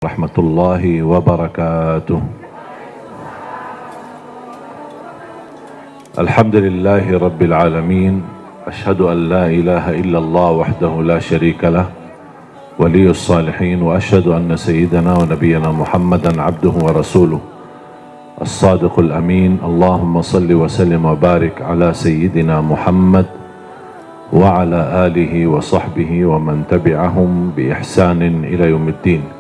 Rahmatullahi wabarakatuh. Alhamdulillahi rabbil alamin. Ashhadu an la ilaha illallah wahdahu la sharika lah, waliyus salihin, wa ashhadu anna sayyidana wa nabiyyana Muhammadan abduhu wa rasuluh as-sadiqul amin. Allahumma salli wa sallim wa barik ala sayyidina Muhammad wa ala alihi wa sahbihi wa man tabi'ahum bi ihsanin ila yaumiddin.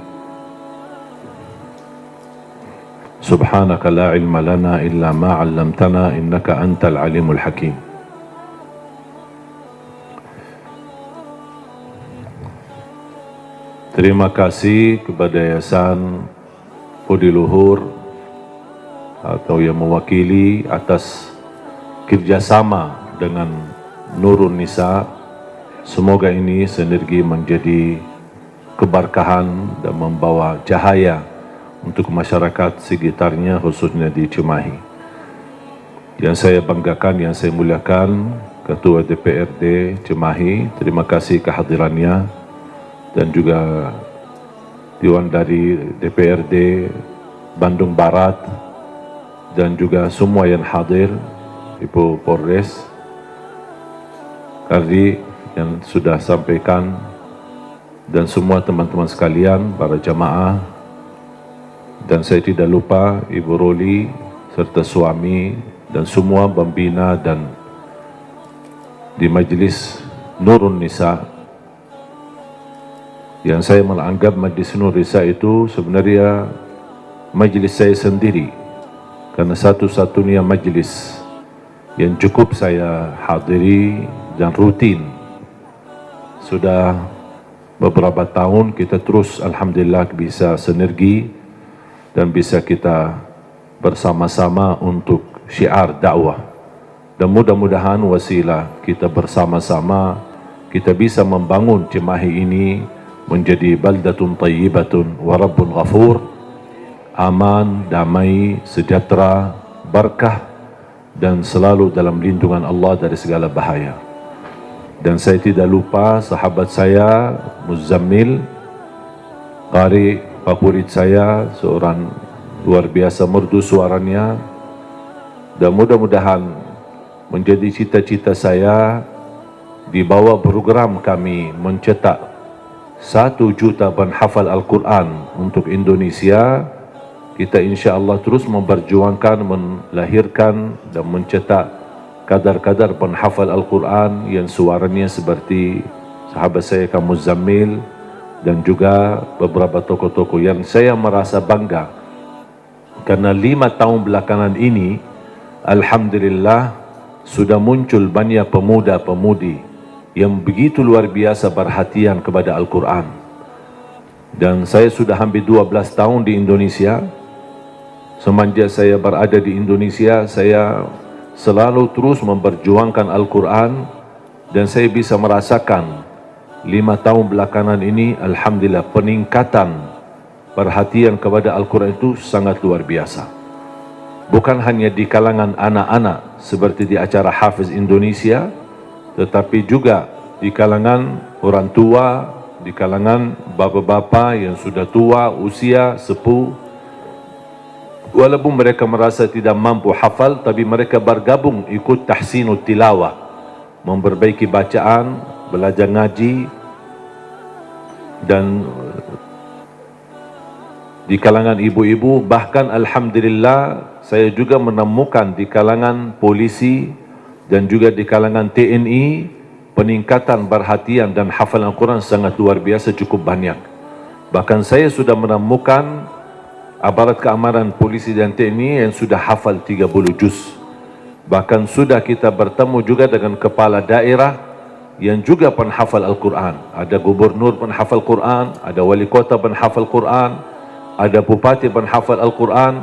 Subhanaka la ilma lana illa ma 'allamtana innaka antal alimul hakim. Terima kasih kepada Yayasan Budi Luhur atau yang mewakili atas kerjasama dengan Nurun Nisa. Semoga ini sinergi menjadi keberkahan dan membawa cahaya untuk masyarakat sekitarnya, khususnya di Cimahi. Yang saya banggakan, yang saya muliakan, Ketua DPRD Cimahi, terima kasih kehadirannya, dan juga Dewan dari DPRD Bandung Barat, dan juga semua yang hadir, Ibu Polres, Kardi yang sudah sampaikan, dan semua teman-teman sekalian, para jamaah, dan saya tidak lupa Ibu Roli serta suami dan semua pembina dan di Majelis Nurun Nisa, yang saya menganggap Majelis Nurun Nisa itu sebenarnya majelis saya sendiri, karena satu-satunya majelis yang cukup saya hadiri dan rutin. Sudah beberapa tahun kita terus alhamdulillah bisa sinergi dan bisa kita bersama-sama untuk syiar dakwah. Dan mudah-mudahan wasilah kita bersama-sama kita bisa membangun Cimahi ini menjadi baldatun tayyibatun wa rabbun ghafur, aman, damai, sejahtera, berkah, dan selalu dalam lindungan Allah dari segala bahaya. Dan saya tidak lupa sahabat saya Muzammil, qari favorit saya, seorang luar biasa merdu suaranya, dan mudah-mudahan menjadi cita-cita saya di bawah program kami mencetak 1 juta penghafal Al-Quran untuk Indonesia. Kita insya Allah terus memperjuangkan, melahirkan dan mencetak kadar-kadar penghafal Al-Quran yang suaranya seperti sahabat saya Kang Muzammil, dan juga beberapa tokoh-tokoh yang saya merasa bangga. Karena 5 tahun belakangan ini, alhamdulillah, sudah muncul banyak pemuda-pemudi yang begitu luar biasa perhatian kepada Al-Quran. Dan saya sudah hampir 12 tahun di Indonesia. Semenjak saya berada di Indonesia, saya selalu terus memperjuangkan Al-Quran, dan saya bisa merasakan 5 tahun belakangan ini, alhamdulillah, peningkatan perhatian kepada Al-Quran itu sangat luar biasa. Bukan hanya di kalangan anak-anak seperti di acara Hafiz Indonesia, tetapi juga di kalangan orang tua, di kalangan bapak-bapak yang sudah tua, usia, sepuh. Walaupun mereka merasa tidak mampu hafal, tapi mereka bergabung ikut tahsinut tilawah, memperbaiki bacaan, belajar ngaji. Dan di kalangan ibu-ibu, bahkan alhamdulillah saya juga menemukan di kalangan polisi dan juga di kalangan TNI peningkatan perhatian dan hafalan Al-Quran sangat luar biasa, cukup banyak. Bahkan saya sudah menemukan aparat keamanan polisi dan TNI yang sudah hafal 30 juz. Bahkan sudah kita bertemu juga dengan kepala daerah yang juga penghafal Al-Quran. Ada gubernur penghafal Quran, ada wali kota penghafal Quran, ada bupati penghafal Al-Quran,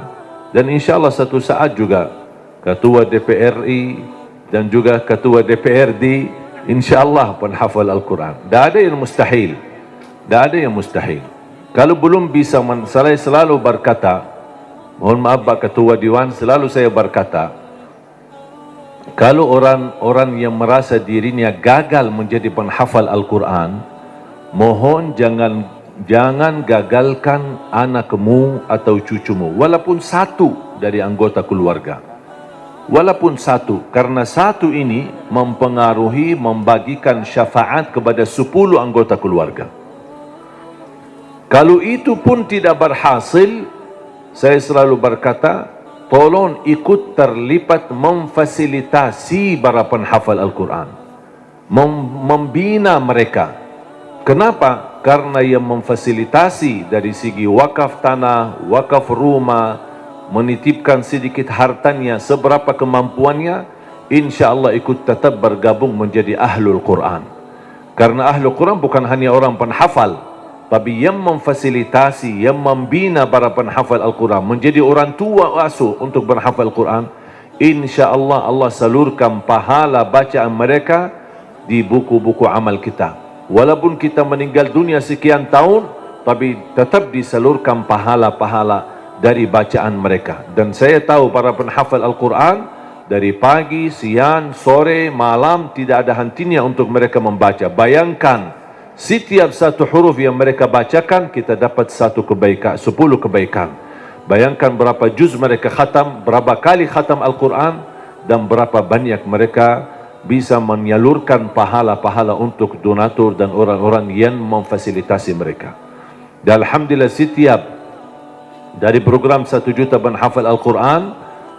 dan insya Allah satu saat juga ketua DPRI dan juga ketua DPRD insya Allah penghafal Al-Quran. Tidak ada yang mustahil, tidak ada yang mustahil. Kalau belum bisa, saya selalu berkata, mohon maaf Pak Ketua Dewan, selalu saya berkata, kalau orang-orang yang merasa dirinya gagal menjadi penghafal Al-Quran, mohon jangan jangan gagalkan anakmu atau cucumu, walaupun satu dari anggota keluarga. Walaupun satu, karena satu ini mempengaruhi membagikan syafaat kepada 10 anggota keluarga. Kalau itu pun tidak berhasil, saya selalu berkata, tolong ikut terlibat memfasilitasi para penghafal Al-Quran, membina mereka. Kenapa? Karena yang memfasilitasi dari segi wakaf tanah, wakaf rumah, menitipkan sedikit hartanya, seberapa kemampuannya, insya Allah ikut tetap bergabung menjadi Ahlul Quran. Karena Ahlul Quran bukan hanya orang penghafal, tapi yang memfasilitasi, yang membina para penghafal Al-Quran menjadi orang tua asuh untuk berhafal Al-Quran. Insya Allah Allah salurkan pahala bacaan mereka di buku-buku amal kita. Walaupun kita meninggal dunia sekian tahun, tapi tetap disalurkan pahala-pahala dari bacaan mereka. Dan saya tahu para penghafal Al-Quran dari pagi, siang, sore, malam tidak ada hentinya untuk mereka membaca. Bayangkan, setiap satu huruf yang mereka bacakan kita dapat 10 kebaikan. Bayangkan berapa juz mereka khatam, berapa kali khatam Al-Quran, dan berapa banyak mereka bisa menyalurkan pahala-pahala untuk donatur dan orang-orang yang memfasilitasi mereka. Dan alhamdulillah setiap dari program 1 juta penghafal Al-Quran,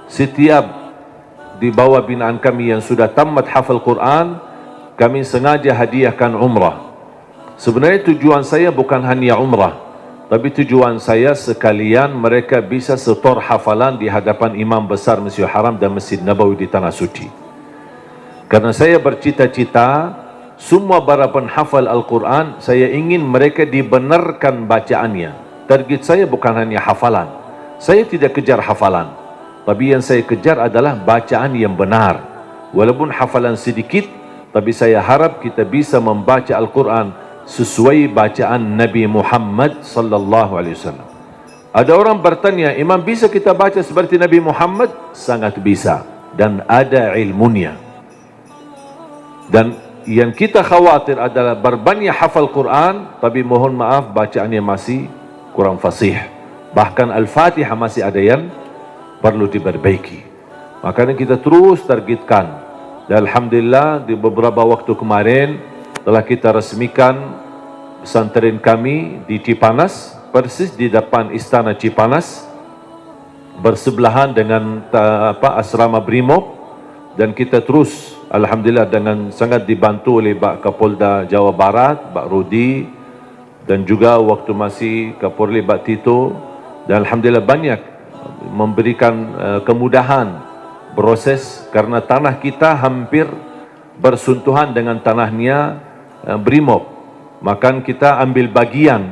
setiap di bawah binaan kami yang sudah tamat hafal Quran, kami sengaja hadiahkan umrah. Sebenarnya tujuan saya bukan hanya umrah, tapi tujuan saya sekalian mereka bisa setor hafalan di hadapan imam besar Masjidil Haram dan Masjid Nabawi di Tanah Suci. Karena saya bercita-cita semua para penghafal Al-Quran, saya ingin mereka dibenarkan bacaannya. Target saya bukan hanya hafalan. Saya tidak kejar hafalan, tapi yang saya kejar adalah bacaan yang benar. Walaupun hafalan sedikit, tapi saya harap kita bisa membaca Al-Quran sesuai bacaan Nabi Muhammad sallallahu alaihi wasallam. Ada orang bertanya, Imam, bisa kita baca seperti Nabi Muhammad? Sangat bisa, dan ada ilmunya. Dan yang kita khawatir adalah berbanyak hafal Quran, tapi mohon maaf bacaannya masih kurang fasih. Bahkan Al-Fatihah masih ada yang perlu diperbaiki. Makanya kita terus targetkan. Dan alhamdulillah di beberapa waktu kemarin telah kita resmikan pesantren kami di Cipanas, persis di depan Istana Cipanas, bersebelahan dengan asrama Brimob. Dan kita terus alhamdulillah dengan sangat dibantu oleh Pak Kapolda Jawa Barat, Pak Rudi, dan juga waktu masih Kapolri Pak Tito, dan alhamdulillah banyak memberikan kemudahan proses, karena tanah kita hampir bersentuhan dengan tanahnya Brimob. Maka kita ambil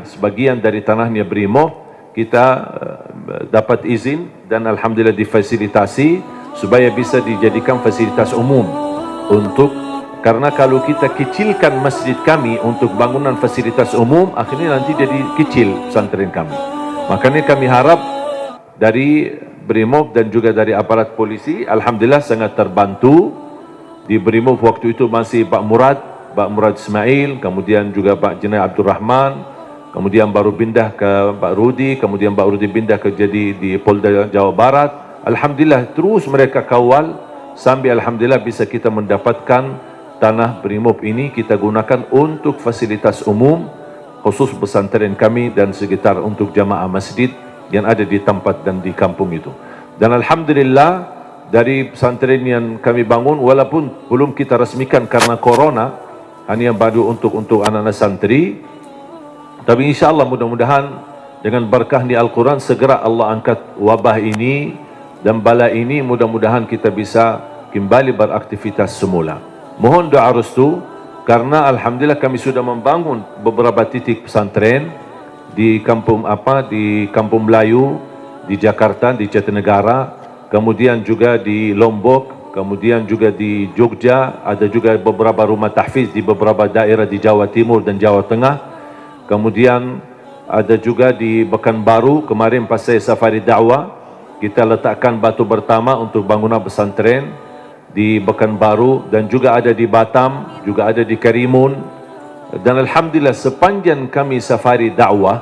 sebagian dari tanahnya Brimob, kita dapat izin dan alhamdulillah difasilitasi supaya bisa dijadikan fasilitas umum karena kalau kita kecilkan masjid kami untuk bangunan fasilitas umum, akhirnya nanti jadi kecil pesantren kami. Makanya kami harap dari Brimob dan juga dari aparat polisi, alhamdulillah sangat terbantu. Di Brimob waktu itu masih Pak Murad Ismail, kemudian juga Pak Jenay Abdul Rahman, kemudian baru pindah ke Pak Rudi, kemudian Pak Rudi pindah ke jadi di Polda Jawa Barat. Alhamdulillah terus mereka kawal sampai alhamdulillah bisa kita mendapatkan tanah Brimob ini kita gunakan untuk fasilitas umum, khusus pesantren kami dan sekitar untuk jamaah masjid yang ada di tempat dan di kampung itu. Dan alhamdulillah dari pesantren yang kami bangun, walaupun belum kita resmikan karena corona, hanya baru untuk anak-anak santri, tapi insyaAllah mudah-mudahan dengan berkah di Al-Quran segera Allah angkat wabah ini dan bala ini, mudah-mudahan kita bisa kembali beraktivitas semula. Mohon doa restu, karena alhamdulillah kami sudah membangun beberapa titik pesantren di kampung Melayu, di Jakarta, di Jatinegara, kemudian juga di Lombok, kemudian juga di Jogja, ada juga beberapa rumah tahfiz di beberapa daerah di Jawa Timur dan Jawa Tengah. Kemudian ada juga di Pekanbaru, kemarin pas saya safari dakwah, kita letakkan batu pertama untuk bangunan pesantren di Pekanbaru, dan juga ada di Batam, juga ada di Karimun, Dan Alhamdulillah sepanjang kami safari dakwah,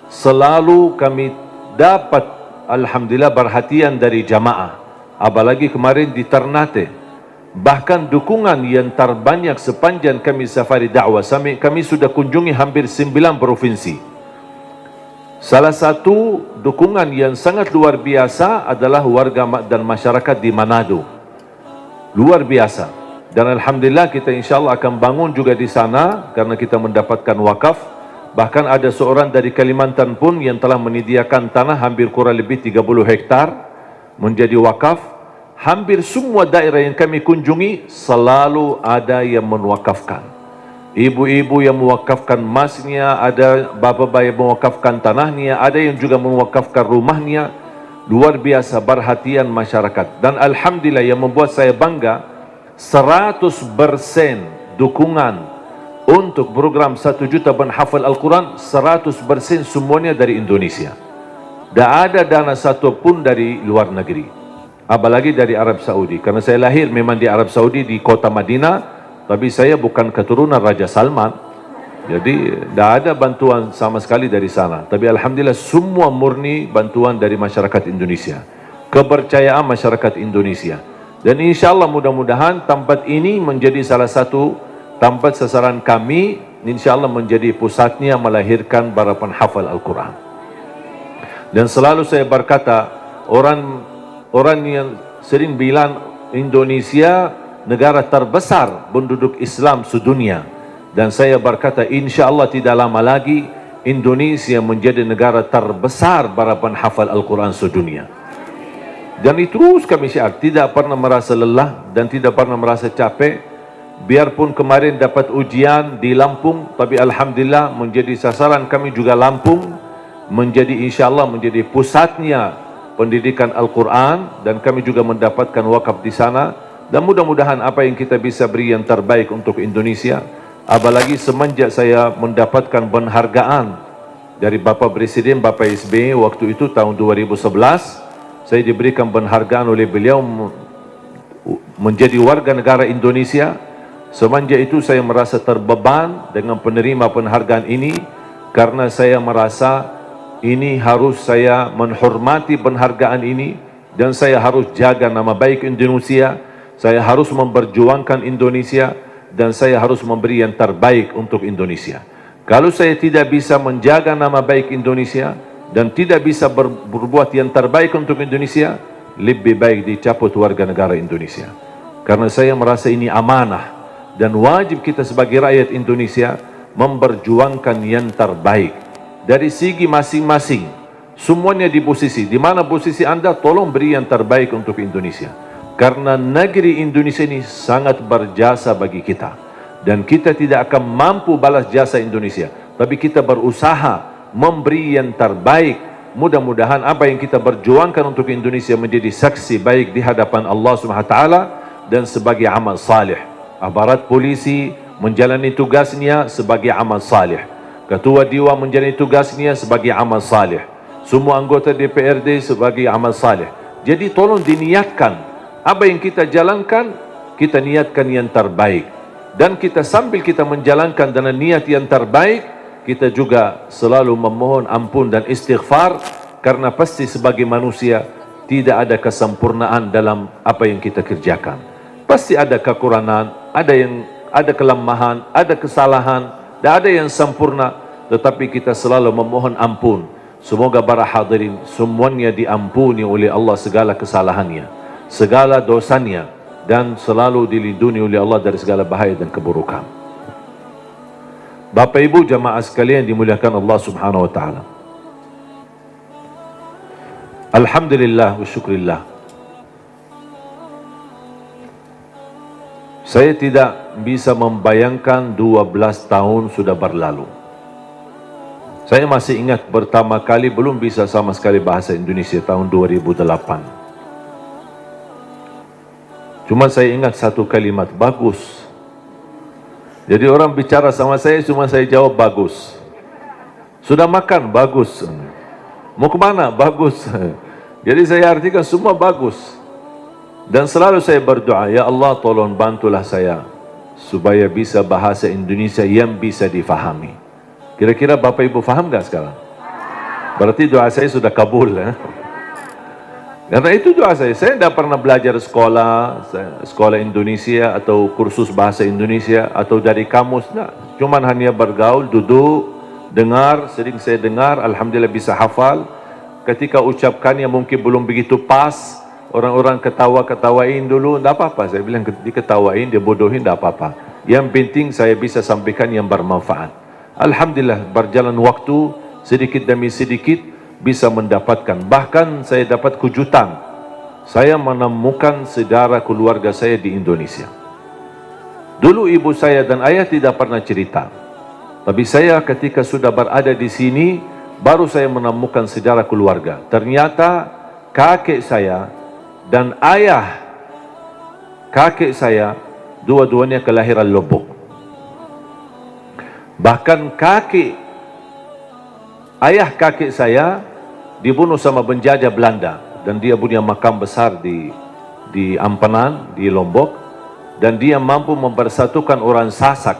selalu kami dapat Alhamdulillah perhatian dari jamaah. Apalagi kemarin di Ternate, bahkan dukungan yang terbanyak sepanjang kami safari dakwah. Kami sudah kunjungi hampir 9 provinsi. Salah satu dukungan yang sangat luar biasa adalah warga dan masyarakat di Manado. Luar biasa. Dan Alhamdulillah kita insyaAllah akan bangun juga di sana karena kita mendapatkan wakaf. Bahkan ada seorang dari Kalimantan pun yang telah menyediakan tanah hampir kurang lebih 30 hektar menjadi wakaf. Hampir semua daerah yang kami kunjungi selalu ada yang mewakafkan. Ibu-ibu yang mewakafkan emasnya, ada bapak-bapak yang mewakafkan tanahnya, ada yang juga mewakafkan rumahnya. Luar biasa perhatian masyarakat. Dan Alhamdulillah yang membuat saya bangga, 100% dukungan untuk program 1 juta penghafal Al-Quran, 100% semuanya dari Indonesia. Tak ada dana satu pun dari luar negeri, apalagi dari Arab Saudi. Karena saya lahir memang di Arab Saudi, di kota Madinah, tapi saya bukan keturunan Raja Salman, jadi tak ada bantuan sama sekali dari sana. Tapi Alhamdulillah semua murni bantuan dari masyarakat Indonesia, kepercayaan masyarakat Indonesia. Dan insya Allah mudah-mudahan tempat ini menjadi salah satu tempat sasaran kami, insya Allah menjadi pusatnya melahirkan para penghafal Al-Quran. Dan selalu saya berkata, orang yang sering bilang Indonesia negara terbesar penduduk Islam sedunia. Dan saya berkata insya Allah tidak lama lagi Indonesia menjadi negara terbesar para penghafal Al-Quran sedunia. Dan itu terus kami syiar, tidak pernah merasa lelah dan tidak pernah merasa capek. Biarpun kemarin dapat ujian di Lampung, tapi Alhamdulillah menjadi sasaran kami juga Lampung, menjadi insyaAllah menjadi pusatnya pendidikan Al-Quran, dan kami juga mendapatkan wakaf di sana. Dan mudah-mudahan apa yang kita bisa beri yang terbaik untuk Indonesia. Apalagi semenjak saya mendapatkan penghargaan dari Bapak Presiden, Bapak SBY waktu itu tahun 2011, saya diberikan penghargaan oleh beliau menjadi warga negara Indonesia. Semenjak itu saya merasa terbeban dengan penerima penghargaan ini, karena saya merasa ini harus saya menghormati penghargaan ini, dan saya harus jaga nama baik Indonesia, saya harus memperjuangkan Indonesia, dan saya harus memberi yang terbaik untuk Indonesia. Kalau saya tidak bisa menjaga nama baik Indonesia dan tidak bisa berbuat yang terbaik untuk Indonesia, lebih baik dicabut warga negara Indonesia. Karena saya merasa ini amanah, dan wajib kita sebagai rakyat Indonesia memperjuangkan yang terbaik. Dari segi masing-masing, semuanya di posisi, di mana posisi Anda, tolong beri yang terbaik untuk Indonesia. Karena negeri Indonesia ini sangat berjasa bagi kita. Dan kita tidak akan mampu balas jasa Indonesia, tapi kita berusaha memberi yang terbaik. Mudah-mudahan apa yang kita berjuangkan untuk Indonesia menjadi saksi baik di hadapan Allah SWT dan sebagai amal salih. Aparat polisi menjalani tugasnya sebagai amal salih. Ketua Dewan menjalani tugasnya sebagai amal salih. Semua anggota DPRD sebagai amal salih. Jadi tolong diniatkan apa yang kita jalankan, kita niatkan yang terbaik. Dan kita sambil kita menjalankan dengan niat yang terbaik, kita juga selalu memohon ampun dan istighfar, karena pasti sebagai manusia tidak ada kesempurnaan dalam apa yang kita kerjakan. Pasti ada kekurangan, ada kelemahan, ada kesalahan, tidak ada yang sempurna, tetapi kita selalu memohon ampun. Semoga para hadirin semuanya diampuni oleh Allah segala kesalahannya, segala dosanya, dan selalu dilindungi oleh Allah dari segala bahaya dan keburukan. Bapak Ibu jamaah sekalian dimuliakan Allah Subhanahu wa taala. Alhamdulillah wa syukrillah. Saya tidak bisa membayangkan 12 tahun sudah berlalu. Saya masih ingat pertama kali belum bisa sama sekali bahasa Indonesia tahun 2008. Cuma saya ingat satu kalimat, bagus. Jadi orang bicara sama saya, cuma saya jawab bagus. Sudah makan? Bagus. Mau kemana? Bagus. Jadi saya artikan semua bagus. Dan selalu saya berdoa, ya Allah tolong bantulah saya supaya bisa bahasa Indonesia yang bisa difahami. Kira-kira Bapak Ibu faham nggak sekarang? Berarti doa saya sudah kabul ya. Karena itu doa saya tidak pernah belajar sekolah Indonesia atau kursus bahasa Indonesia atau dari kamus, nah. Cuman hanya bergaul, duduk, dengar, sering saya dengar, alhamdulillah bisa hafal. Ketika ucapkannya mungkin belum begitu pas, orang-orang ketawain dulu, tidak apa-apa. Saya bilang diketawain, dia bodohin, tidak apa-apa. Yang penting saya bisa sampaikan yang bermanfaat. Alhamdulillah berjalan waktu, sedikit demi sedikit bisa mendapatkan. Bahkan saya dapat kejutan. Saya menemukan saudara keluarga saya di Indonesia. Dulu ibu saya dan ayah tidak pernah cerita. Tapi saya ketika sudah berada di sini, baru saya menemukan saudara keluarga. Ternyata kakek saya dan ayah kakek saya dua-duanya kelahiran Lombok. Bahkan ayah kakek saya dibunuh sama penjajah Belanda dan dia punya makam besar di Ampenan, di Lombok, dan dia mampu mempersatukan orang Sasak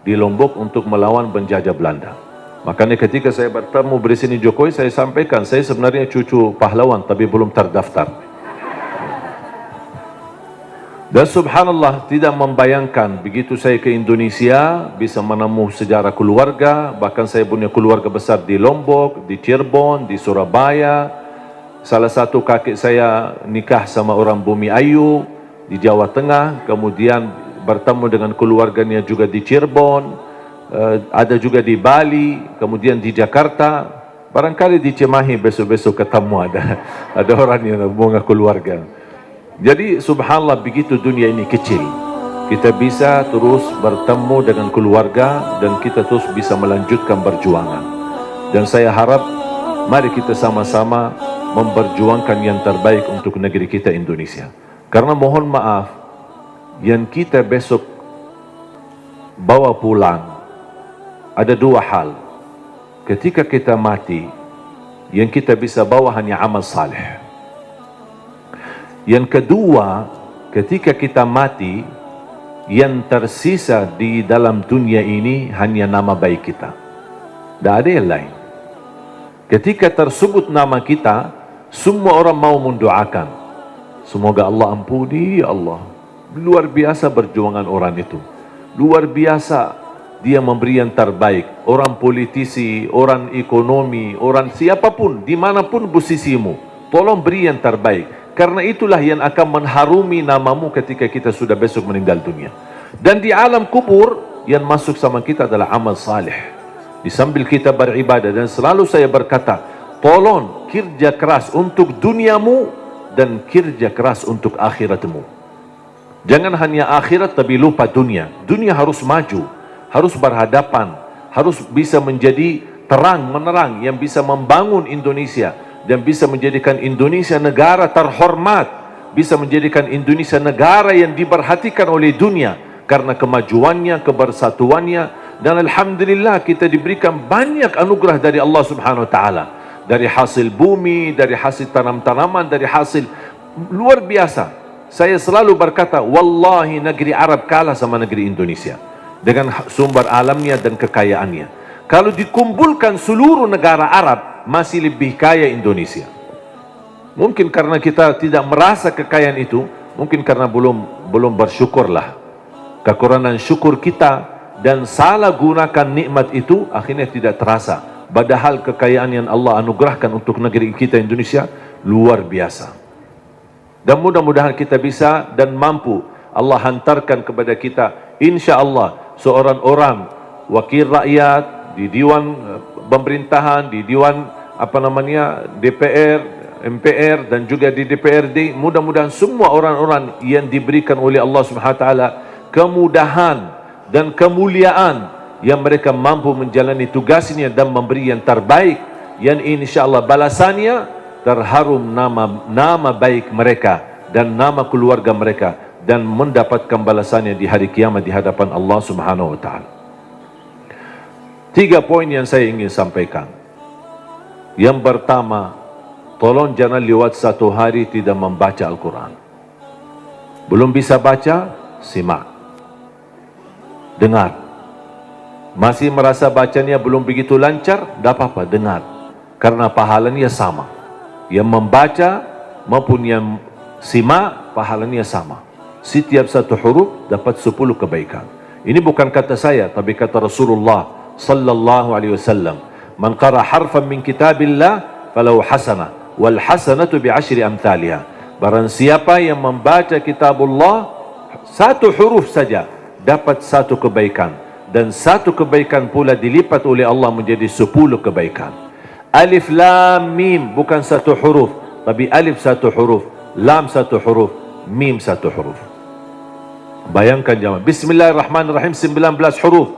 di Lombok untuk melawan penjajah Belanda. Makanya ketika saya bertemu Presiden Jokowi, saya sampaikan saya sebenarnya cucu pahlawan tapi belum terdaftar. Dan subhanallah, tidak membayangkan begitu saya ke Indonesia bisa menemukan sejarah keluarga. Bahkan saya punya keluarga besar di Lombok, di Cirebon, di Surabaya. Salah satu kakek saya nikah sama orang Bumi Ayu di Jawa Tengah, kemudian bertemu dengan keluarganya juga di Cirebon, ada juga di Bali, kemudian di Jakarta. Barangkali di Cimahi besok-besok ketemu ada orang yang bunga keluarga. Jadi subhanallah, begitu dunia ini kecil, kita bisa terus bertemu dengan keluarga dan kita terus bisa melanjutkan perjuangan. Dan saya harap mari kita sama-sama memperjuangkan yang terbaik untuk negeri kita Indonesia. Karena mohon maaf, yang kita besok bawa pulang ada dua hal. Ketika kita mati, yang kita bisa bawa hanya amal saleh. Yang kedua, ketika kita mati, yang tersisa di dalam dunia ini hanya nama baik kita. Tidak ada yang lain. Ketika tersebut nama kita, semua orang mau mendoakan. Semoga Allah ampuni, ya Allah. Luar biasa perjuangan orang itu. Luar biasa dia memberi yang terbaik. Orang politisi, orang ekonomi, orang siapapun, dimanapun posisimu, tolong beri yang terbaik. Karena itulah yang akan mengharumi namamu ketika kita sudah besok meninggal dunia. Dan di alam kubur, yang masuk sama kita adalah amal saleh. Di sambil kita beribadah, dan selalu saya berkata, tolong kerja keras untuk duniamu dan kerja keras untuk akhiratmu. Jangan hanya akhirat tapi lupa dunia. Dunia harus maju, harus berhadapan, harus bisa menjadi terang menerang yang bisa membangun Indonesia. Dan bisa menjadikan Indonesia negara terhormat, bisa menjadikan Indonesia negara yang diperhatikan oleh dunia karena kemajuannya, kebersatuannya. Dan alhamdulillah kita diberikan banyak anugerah dari Allah Subhanahu wa taala, dari hasil bumi, dari hasil tanam-tanaman, dari hasil luar biasa. Saya selalu berkata, wallahi negeri Arab kalah sama negeri Indonesia dengan sumber alamnya dan kekayaannya. Kalau dikumpulkan seluruh negara Arab, masih lebih kaya Indonesia. Mungkin karena kita tidak merasa kekayaan itu, mungkin karena belum bersyukurlah. Kekurangan syukur kita dan salah gunakan nikmat itu akhirnya tidak terasa. Padahal kekayaan yang Allah anugerahkan untuk negeri kita Indonesia luar biasa. Dan mudah-mudahan kita bisa dan mampu Allah hantarkan kepada kita, insya Allah, seorang orang wakil rakyat di Dewan Pemerintahan, di Dewan DPR, MPR dan juga di DPRD. Mudah-mudahan semua orang-orang yang diberikan oleh Allah Subhanahu wa taala kemudahan dan kemuliaan, yang mereka mampu menjalani tugasnya dan memberi yang terbaik, yang insyaallah balasannya terharum nama baik mereka dan nama keluarga mereka, dan mendapatkan balasannya di hari kiamat di hadapan Allah Subhanahu wa taala. 3 poin yang saya ingin sampaikan. Yang pertama, tolong jangan lewat satu hari tidak membaca Al-Quran. Belum bisa baca, simak. dengar. Masih merasa bacanya belum begitu lancar, tak apa-apa, dengar. Karena pahalanya sama. Yang membaca maupun yang simak, pahalanya sama. Setiap satu huruf dapat 10 kebaikan. Ini bukan kata saya, tapi kata Rasulullah sallallahu alaihi wasallam. Man qara harfan min kitabillah falahu hasanah wal hasanatu bi 10 amthaliha. Barang siapa yang membaca kitabullah satu huruf saja dapat 1 kebaikan. Dan 1 kebaikan pula dilipat oleh Allah menjadi 10 kebaikan. Alif lam mim bukan 1 huruf, tapi alif 1 huruf, lam 1 huruf, mim 1 huruf. Bayangkan jemaah, Bismillahirrahmanirrahim 19 huruf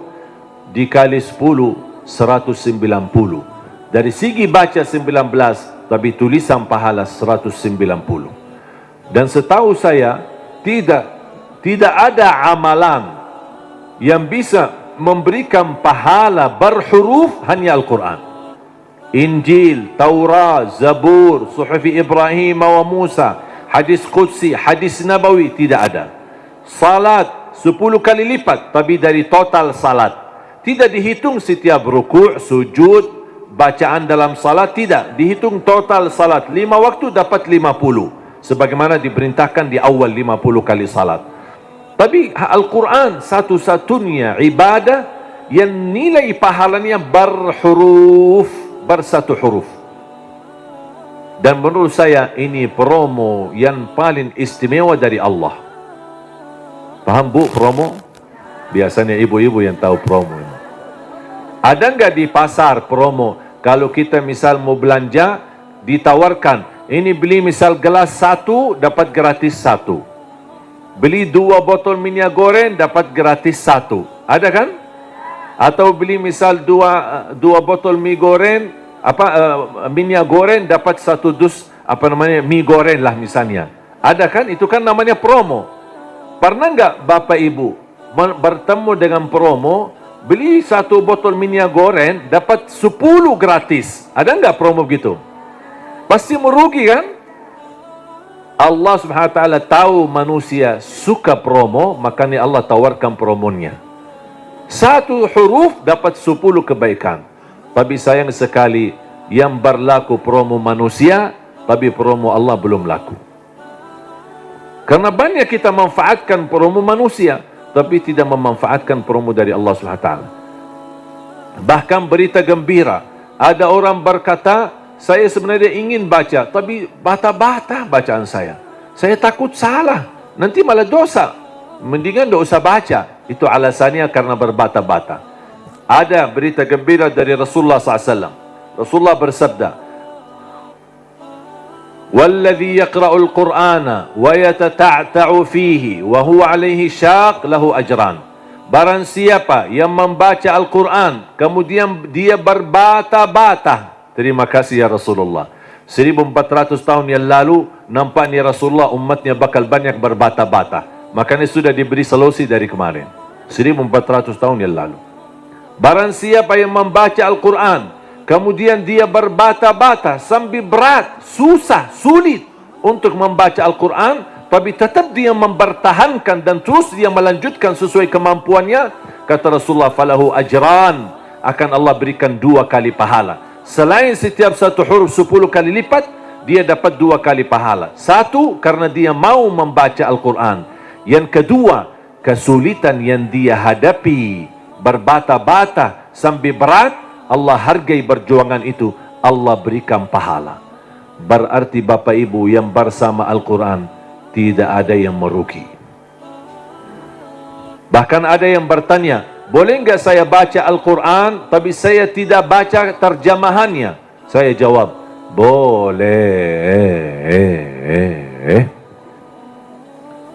dikali 10 190. Dari segi baca 19, tapi tulisan pahala 190. Dan setahu saya tidak ada amalan yang bisa memberikan pahala berhuruf hanya Al-Quran. Injil, Taurat, Zabur, Suhuf Ibrahim wa Musa, hadis Qudsi, hadis Nabawi, tidak ada. Salat 10 kali lipat, tapi dari total salat. Tidak dihitung setiap rukuk, sujud, bacaan dalam salat, tidak. Dihitung total salat. 5 waktu dapat 50. Sebagaimana diperintahkan di awal 50 kali salat. Tapi Al-Quran satu-satunya ibadah yang nilai pahalanya berhuruf, bersatu huruf. Dan menurut saya ini promo yang paling istimewa dari Allah. Paham bu promo? Biasanya ibu-ibu yang tahu promo. Ada enggak di pasar promo? Kalau kita misal mau belanja, ditawarkan, ini beli misal gelas 1 dapat gratis 1. Beli 2 botol minyak goreng dapat gratis 1. Ada kan? Atau beli misal 2 botol mie goreng, minyak goreng dapat 1 dus mie goreng lah misalnya. Ada kan? Itu kan namanya promo. Pernah enggak Bapak Ibu bertemu dengan promo, beli 1 botol minyak goreng dapat 10 gratis? Ada enggak promo begitu? Pasti merugi kan? Allah Subhanahu wa taala tahu manusia suka promo, makanya Allah tawarkan promonya. 1 huruf dapat 10 kebaikan. Tapi sayang sekali yang berlaku promo manusia, tapi promo Allah belum laku. Karena banyak kita manfaatkan promo manusia, tapi tidak memanfaatkan promo dari Allah Subhanahu wa taala. Bahkan berita gembira, ada orang berkata, saya sebenarnya ingin baca, tapi bata-bata bacaan saya. Saya takut salah, nanti malah dosa. Mendingan tidak usah baca. Itu alasannya karena berbata-bata. Ada berita gembira dari Rasulullah SAW. Rasulullah bersabda, "Walladhi yaqra'ul Qur'ana wa yatata'ta'u fihi wa huwa 'alaihi syaq lahu ajran." Barang siapa yang membaca Al-Quran, kemudian dia berbata-bata. Terima kasih ya Rasulullah. 1400 tahun yang lalu, nampaknya Rasulullah umatnya bakal banyak berbata-bata. Makanya sudah diberi solusi dari kemarin. 1400 tahun yang lalu. Barang siapa yang membaca Al-Quran, kemudian dia berbata-bata sambil berat, susah, sulit untuk membaca Al-Quran, tapi tetap dia mempertahankan dan terus dia melanjutkan sesuai kemampuannya, kata Rasulullah, falahu ajran, akan Allah berikan 2 kali pahala. Selain setiap 1 huruf 10 kali lipat, dia dapat 2 kali pahala. 1, karena dia mau membaca Al-Quran. Yang kedua, kesulitan yang dia hadapi, berbata-bata sambil berat, Allah hargai perjuangan itu, Allah berikan pahala. Berarti Bapak Ibu yang bersama Al-Quran, tidak ada yang merugi. Bahkan ada yang bertanya, boleh enggak saya baca Al-Quran, tapi saya tidak baca terjemahannya? Saya jawab, boleh.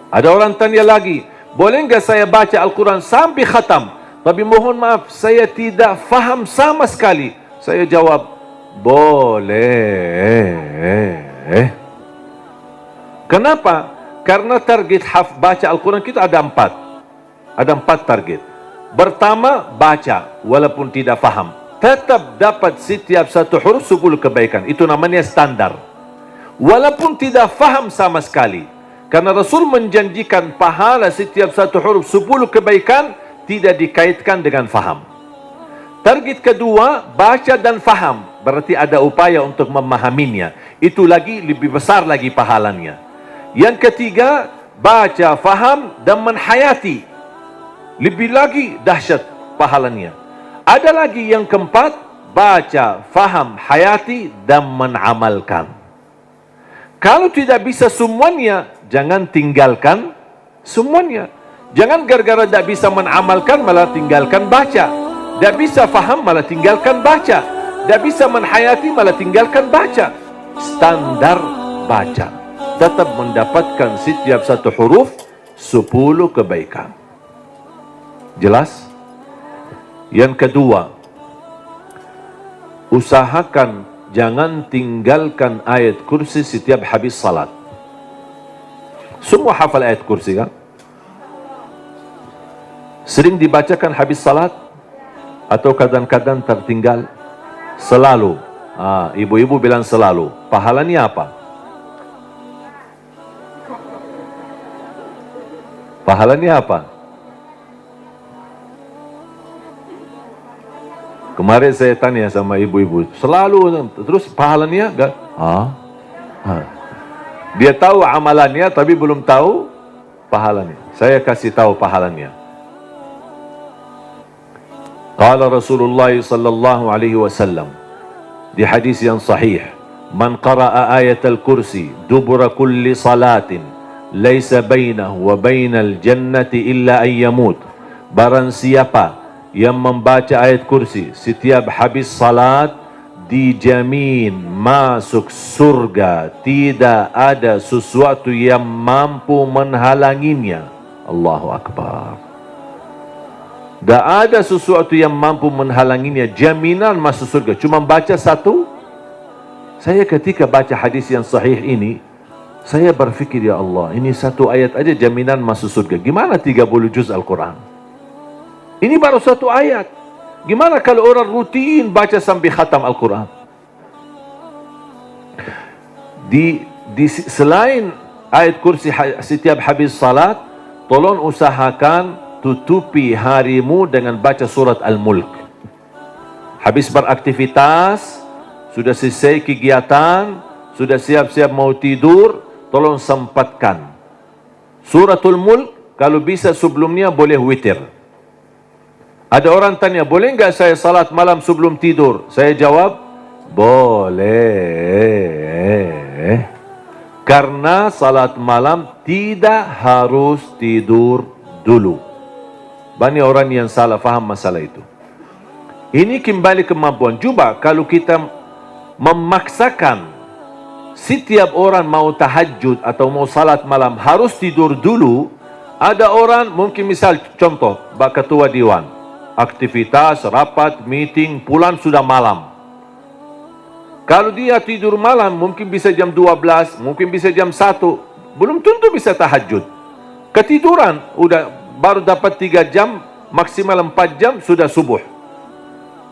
Ada orang tanya lagi, boleh enggak saya baca Al-Quran sampai khatam, tapi mohon maaf, saya tidak faham sama sekali? Saya jawab, boleh. Kenapa? Karena target baca Al-Quran kita ada 4. Ada 4 target. Pertama, baca walaupun tidak faham, tetap dapat setiap 1 huruf 10 kebaikan. Itu namanya standar. Walaupun tidak faham sama sekali, karena Rasul menjanjikan pahala setiap 1 huruf 10 kebaikan, tidak dikaitkan dengan faham. Target kedua, baca dan faham. Berarti ada upaya untuk memahaminya. Itu lagi lebih besar lagi pahalanya. Yang ketiga, baca, faham dan menhayati. Lebih lagi dahsyat pahalanya. Ada lagi yang keempat, baca, faham, hayati dan menamalkan. Kalau tidak bisa semuanya, jangan tinggalkan semuanya. Jangan gara-gara tidak bisa menamalkan malah tinggalkan baca. Tidak bisa faham malah tinggalkan baca. Tidak bisa menhayati malah tinggalkan baca. Standar baca. Tetap mendapatkan setiap satu huruf 10 kebaikan. Jelas? Yang kedua, usahakan jangan tinggalkan ayat kursi setiap habis salat. Semua hafal ayat kursi kan? Sering dibacakan habis salat atau kadang-kadang tertinggal? Selalu. Ibu-ibu bilang selalu. Pahalanya apa? Pahalanya apa? Kemarin saya tanya sama ibu-ibu, selalu, terus pahalanya enggak? Dia tahu amalannya tapi belum tahu pahalanya. Saya kasih tahu pahalanya. Qala Rasulullah sallallahu alaihi wasallam di hadis yang sahih, man qara'a ayatal kursi dubura kulli salatin laisa bainahu wa bainal jannati illa an yamut. Barang siapa yang membaca ayat kursi setiap habis salat, dijamin masuk surga, tidak ada sesuatu yang mampu menghalanginya. Allahu Akbar. Tak ada sesuatu yang mampu menghalanginya, jaminan masuk surga. Cuma baca satu. Saya ketika baca hadis yang sahih ini, saya berfikir, ya Allah, ini satu ayat aja jaminan masuk surga. Gimana 30 juz Al-Quran? Ini baru satu ayat. Gimana kalau orang rutin baca sampai khatam Al-Quran? Selain ayat kursi setiap habis salat, tolong usahakan tutupi harimu dengan baca surat Al-Mulk. Habis beraktivitas, sudah selesai kegiatan, sudah siap-siap mau tidur, tolong sempatkan suratul Mulk. Kalau bisa sebelumnya boleh witir. Ada orang tanya, boleh enggak saya salat malam sebelum tidur? Saya jawab, boleh. Karena salat malam tidak harus tidur dulu. Banyak orang yang salah faham masalah itu. Ini kembali kemampuan. Coba kalau kita memaksakan setiap orang mau tahajud atau mau salat malam harus tidur dulu. Ada orang mungkin misal contoh, Pak Ketua Dewan, aktivitas, rapat, meeting, pulang sudah malam. Kalau dia tidur malam mungkin bisa jam 12, mungkin bisa jam 1. Belum tentu bisa tahajud. Ketiduran, udah baru dapat 3 jam, maksimal 4 jam, sudah subuh.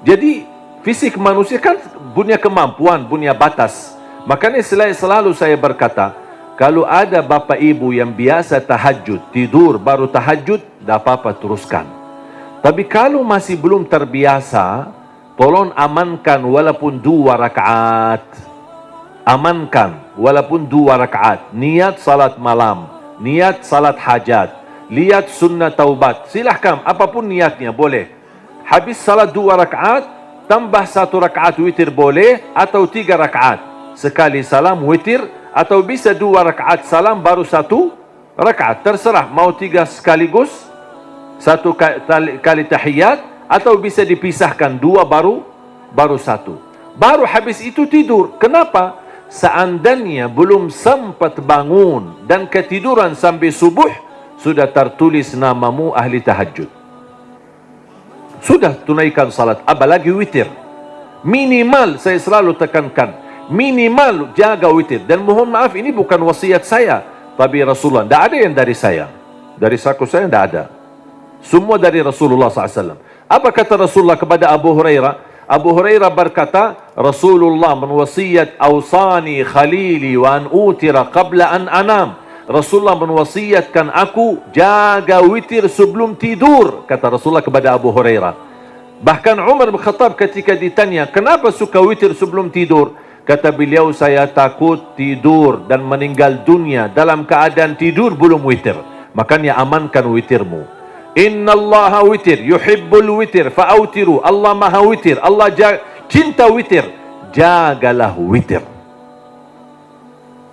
Jadi, fisik manusia kan punya kemampuan, punya batas. Makanya selalu saya berkata, kalau ada bapak ibu yang biasa tahajud, tidur baru tahajud, tak apa-apa teruskan. Tapi kalau masih belum terbiasa, tolong amankan walaupun 2 rakaat. Amankan walaupun 2 rakaat. Niat salat malam, niat salat hajat. Lihat sunnah taubat, silahkan apapun niatnya boleh. Habis salat 2 rakaat, tambah 1 rakaat witir boleh, atau 3 rakaat sekali salam witir, atau bisa 2 rakaat salam baru 1 rakaat, terserah. Mau 3 sekaligus, 1 kali tahiyat, atau bisa dipisahkan 2 baru 1. Baru habis itu tidur. Kenapa? Seandainya belum sempat bangun dan ketiduran sampai subuh, sudah tertulis namamu ahli tahajud. Sudah tunaikan salat, apalagi witir. Minimal, saya selalu tekankan, minimal jaga witir. Dan mohon maaf, ini bukan wasiat saya, tapi Rasulullah. Tidak ada yang dari saya. Dari saku saya tidak ada. Semua dari Rasulullah SAW. Apa kata Rasulullah kepada Abu Hurairah? Abu Hurairah berkata, Rasulullah menwasiat, awsani khalili wa an utira qabla an anam. Rasulullah mewasiatkan aku jaga witir sebelum tidur, kata Rasulullah kepada Abu Hurairah. Bahkan Umar bin Khattab ketika ditanya, kenapa suka witir sebelum tidur? Kata beliau, saya takut tidur dan meninggal dunia dalam keadaan tidur belum witir. Makanya amankan witirmu. Inna Allaha witir, yuhibbul witir, fa'autiru. Allah maha witir, Allah cinta witir. Jagalah witir.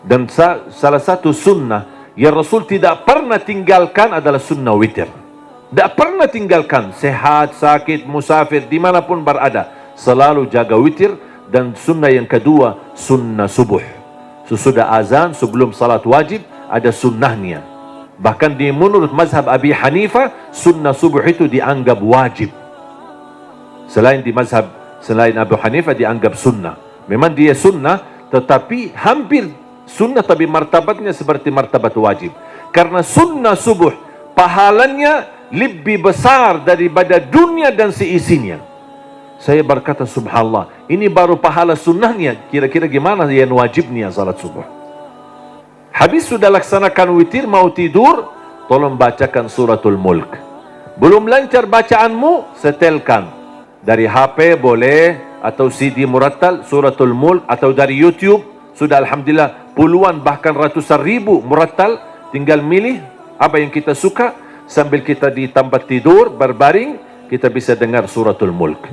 Dan salah satu sunnah yang Rasul tidak pernah tinggalkan adalah sunnah witir. Tak pernah tinggalkan, sehat, sakit, musafir, dimanapun berada, selalu jaga witir. Dan sunnah yang kedua, sunnah subuh. Sesudah azan, sebelum salat wajib, ada sunnahnya. Bahkan di menurut mazhab Abi Hanifah, sunnah subuh itu dianggap wajib. Selain Abu Hanifah dianggap sunnah. Memang dia sunnah, tetapi hampir sunnah, tapi martabatnya seperti martabat wajib. Karena sunnah subuh, pahalanya lebih besar daripada dunia dan seisinya. Saya berkata, subhanallah, ini baru pahala sunnahnya. Kira-kira gimana yang wajibnya salat subuh? Habis sudah laksanakan witir, mau tidur, tolong bacakan suratul mulk. Belum lancar bacaanmu, setelkan. Dari HP boleh, atau CD murattal, suratul mulk, atau dari YouTube. Sudah alhamdulillah puluhan bahkan ratusan ribu murattal. Tinggal milih apa yang kita suka. Sambil kita di tempat tidur, berbaring, kita bisa dengar suratul mulk.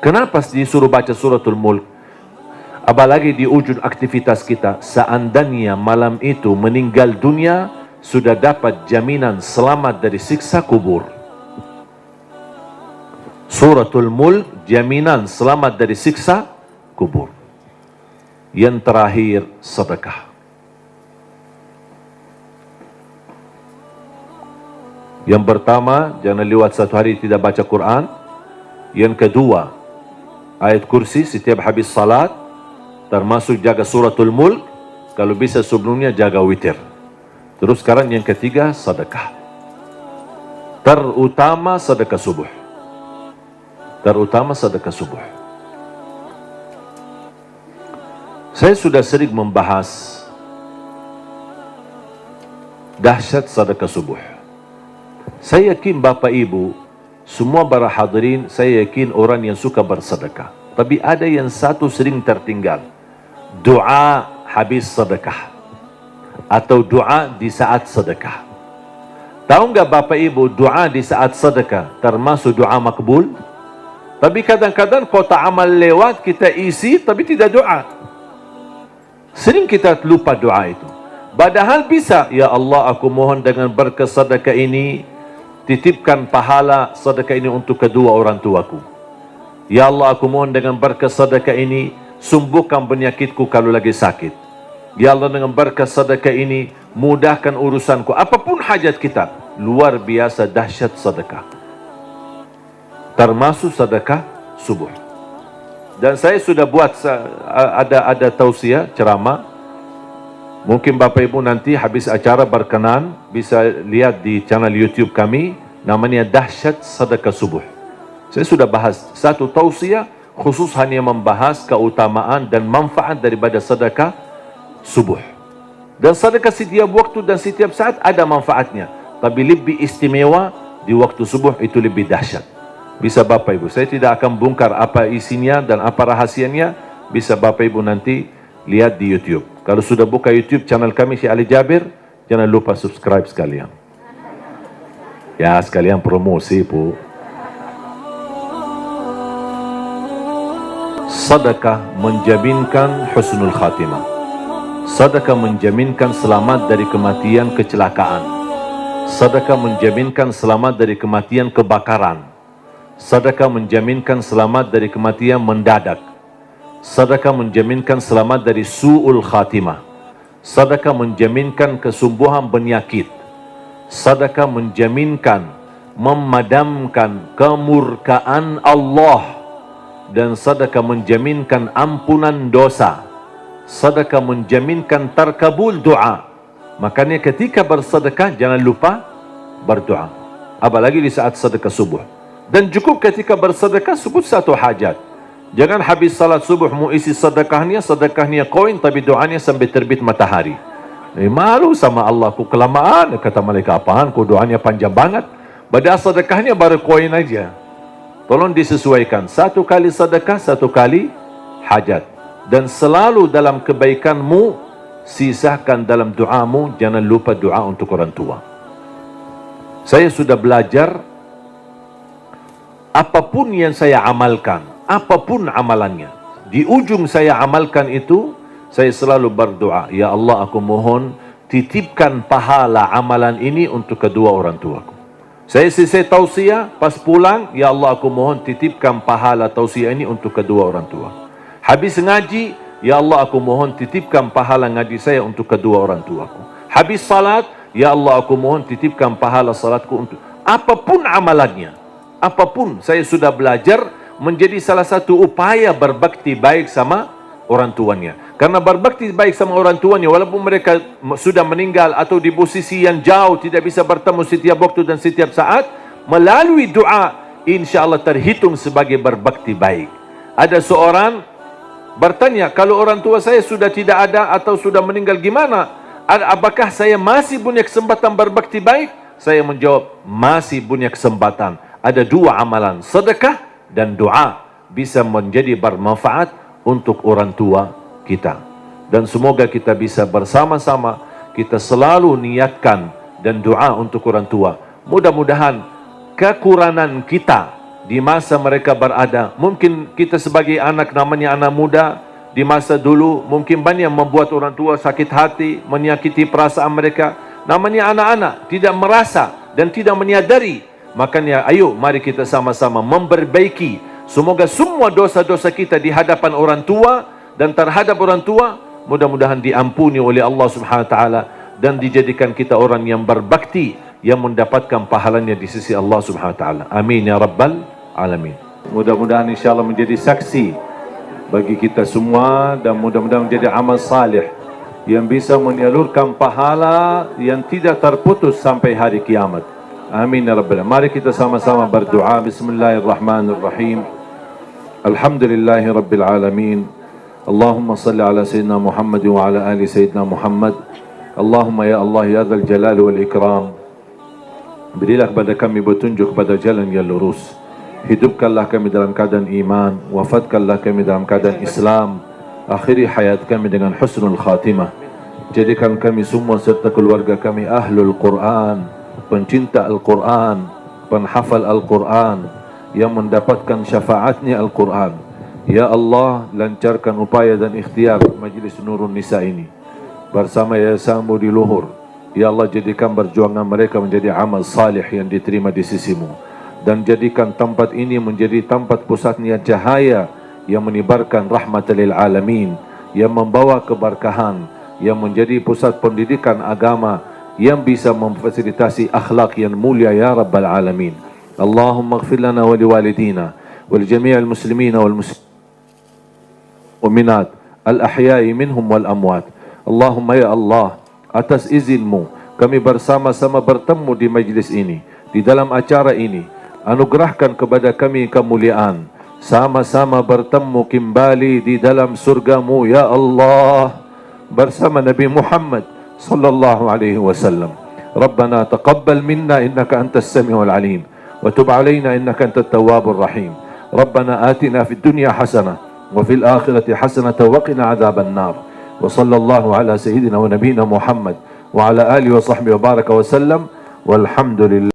Kenapa disuruh baca suratul mulk? Apalagi di ujung aktivitas kita, seandainya malam itu meninggal dunia, sudah dapat jaminan selamat dari siksa kubur. Suratul mulk, jaminan selamat dari siksa kubur. Yang terakhir, sedekah. Yang pertama, jangan lewat satu hari tidak baca Quran. Yang kedua, ayat kursi setiap habis salat, termasuk jaga suratul mulk. Kalau bisa sebelumnya jaga witir. Terus sekarang yang ketiga, sedekah. Terutama sedekah subuh. Terutama sedekah subuh. Saya sudah sering membahas dahsyat sedekah subuh. Saya yakin Bapak Ibu, semua para hadirin, saya yakin orang yang suka bersedekah. Tapi ada yang satu sering tertinggal. Doa habis sedekah. Atau doa di saat sedekah. Tahu nggak Bapak Ibu, doa di saat sedekah termasuk doa makbul? Tapi kadang-kadang kotak amal lewat, kita isi tapi tidak doa. Sering kita lupa doa itu. Padahal bisa, ya Allah aku mohon dengan berkat sedekah ini, titipkan pahala sedekah ini untuk kedua orang tuaku. Ya Allah aku mohon dengan berkat sedekah ini, sembuhkan penyakitku kalau lagi sakit. Ya Allah dengan berkat sedekah ini, mudahkan urusanku. Apapun hajat kita, luar biasa dahsyat sedekah. Termasuk sedekah subuh. Dan saya sudah buat ada tausiah, ceramah. Mungkin Bapak Ibu nanti habis acara berkenan bisa lihat di channel YouTube kami, namanya Dahsyat Sedekah Subuh. Saya sudah bahas satu tausiah khusus hanya membahas keutamaan dan manfaat daripada sedekah subuh. Dan sedekah setiap waktu dan setiap saat ada manfaatnya, tapi lebih istimewa di waktu subuh, itu lebih dahsyat. Bisa Bapak Ibu, saya tidak akan bongkar apa isinya dan apa rahasianya, bisa Bapak Ibu nanti lihat di YouTube. Kalau sudah buka YouTube channel kami Syekh Ali Jabir, jangan lupa subscribe sekalian. Ya, sekalian promosi, Bu. Sedekah menjaminkan husnul khatimah. Sedekah menjaminkan selamat dari kematian kecelakaan. Sedekah menjaminkan selamat dari kematian kebakaran. Sedekah menjaminkan selamat dari kematian mendadak. Sedekah menjaminkan selamat dari su'ul khatimah. Sedekah menjaminkan kesembuhan penyakit. Sedekah menjaminkan memadamkan kemurkaan Allah. Dan sedekah menjaminkan ampunan dosa. Sedekah menjaminkan terkabul doa. Makanya ketika bersedekah jangan lupa berdoa. Apalagi di saat sedekah subuh. Dan cukup ketika bersedekah sebut satu hajat. Jangan habis salat subuh mau isi sedekahnya koin, tapi doanya sampai terbit matahari. Malu sama Allah, ku kelamaan. Kata malaikat, apaan? Ku doanya panjang banget. Badal sedekahnya baru koin aja. Tolong disesuaikan. 1 kali sedekah, 1 kali hajat. Dan selalu dalam kebaikanmu, sisakan dalam doamu, jangan lupa doa untuk orang tua. Saya sudah belajar, apapun yang saya amalkan, apapun amalannya, di ujung saya amalkan itu, saya selalu berdoa, ya Allah, aku mohon titipkan pahala amalan ini untuk kedua orang tuaku. Saya selesai tausiah, pas pulang, ya Allah, aku mohon titipkan pahala tausiah ini untuk kedua orang tua. Habis ngaji, ya Allah, aku mohon titipkan pahala ngaji saya untuk kedua orang tuaku. Habis salat, ya Allah, aku mohon titipkan pahala salatku untuk... Apapun amalannya, apapun, saya sudah belajar menjadi salah satu upaya berbakti baik sama orang tuanya. Karena berbakti baik sama orang tuanya, walaupun mereka sudah meninggal atau di posisi yang jauh, tidak bisa bertemu setiap waktu dan setiap saat, melalui doa, insya Allah terhitung sebagai berbakti baik. Ada seorang bertanya, kalau orang tua saya sudah tidak ada atau sudah meninggal, gimana? Apakah saya masih punya kesempatan berbakti baik? Saya menjawab, masih punya kesempatan. Ada 2 amalan, sedekah dan doa, bisa menjadi bermanfaat untuk orang tua kita. Dan semoga kita bisa bersama-sama, kita selalu niatkan dan doa untuk orang tua. Mudah-mudahan kekurangan kita di masa mereka berada, mungkin kita sebagai anak, namanya anak muda, di masa dulu mungkin banyak membuat orang tua sakit hati, menyakiti perasaan mereka. Namanya anak-anak, tidak merasa dan tidak menyadari. Makanya ayo mari kita sama-sama memperbaiki. Semoga semua dosa-dosa kita di hadapan orang tua dan terhadap orang tua mudah-mudahan diampuni oleh Allah Subhanahu wa taala dan dijadikan kita orang yang berbakti yang mendapatkan pahalanya di sisi Allah Subhanahu wa taala. Amin ya rabbal alamin. Mudah-mudahan insyaallah menjadi saksi bagi kita semua dan mudah-mudahan menjadi amal salih yang bisa menyalurkan pahala yang tidak terputus sampai hari kiamat. Amin ya rabbal alamin. Mari kita sama-sama berdoa. Bismillahirrahmanirrahim. Alhamdulillahi rabbil alamin. Allahumma salli ala sayyidina Muhammad wa ala ali sayyidina Muhammad. Allahumma ya Allah ya dzal jalal wal ikram, berilah kepada kami petunjuk pada jalan yang lurus. Hidupkanlah kami dalam keadaan iman, wafatkanlah kami dalam keadaan Islam, akhiri hayat kami dengan husnul khatimah. Jadikan kami semua serta keluarga kami ahlul Quran, pencinta Al-Quran, penghafal Al-Quran, yang mendapatkan syafaatnya Al-Quran. Ya Allah, lancarkan upaya dan ikhtiar Majlis Nurun Nisa ini bersama Yayasan Budi Luhur. Ya Allah, jadikan perjuangan mereka menjadi amal salih yang diterima di sisimu, dan jadikan tempat ini menjadi tempat pusatnya cahaya yang menyebarkan rahmat lil alamin, yang membawa keberkahan, yang menjadi pusat pendidikan agama yang bisa memfasilitasi akhlak yang mulia ya rabbal alamin. Allahumma ighfir lana wa liwalidina wa li jami'il muslimina wal muslimat al-ahya'i minhum wal amwat. Allahumma ya Allah, atas izinmu kami bersama-sama bertemu di majlis ini, di dalam acara ini. Anugerahkan kepada kami kemuliaan, sama-sama bertemu kembali di dalam surgamu ya Allah, bersama Nabi Muhammad sallallahu alaihi wasallam. Rabbana taqabbal minna innaka antas samiul alim wa tub alaina innaka antat tawwabur rahim. Rabbana atina fid dunya hasanah wa fil akhirati hasanah wa qina adzaban nar. Wa sallallahu ala sayyidina wa nabiyina Muhammad wa ala alihi wa sahbihi wa baraka wa sallam. Walhamdulillah.